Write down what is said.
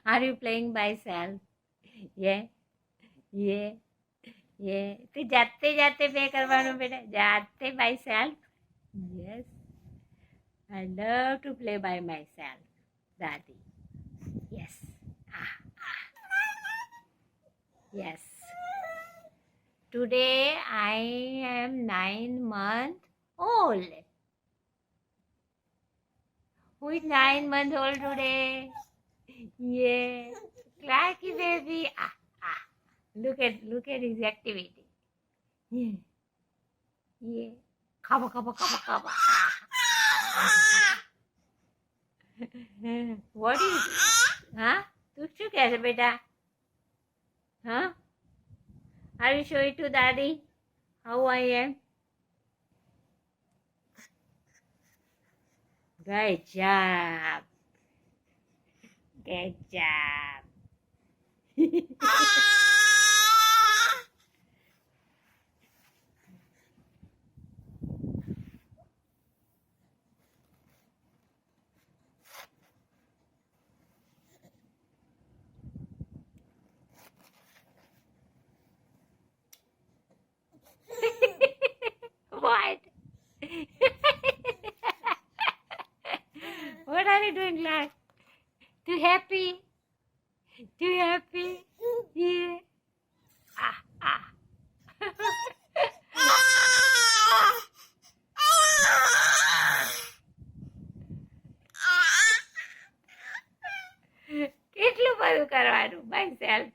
Are you playing by self? Yeah, yeah, yeah. તું જાતે જાતે પ્લે કરવાનું બેટા, જાતે by self. Yes, I love to play by myself, Daddy. Yes. Ah, yes. Today I am 9 months old. Who is 9 months old today? Yeah. Clarky baby. Look at his activity. Yeah. Yeah. Kaba kaba kaba kaba. What is it? Huh? તું શું કહે છે બેટા? Huh? Are you showing to daddy how I am? Good job. Good job. What? What are you doing, Clark? Too happy? Too happy? Yeah. Ah. કેટલું બધું કરવાનું by self.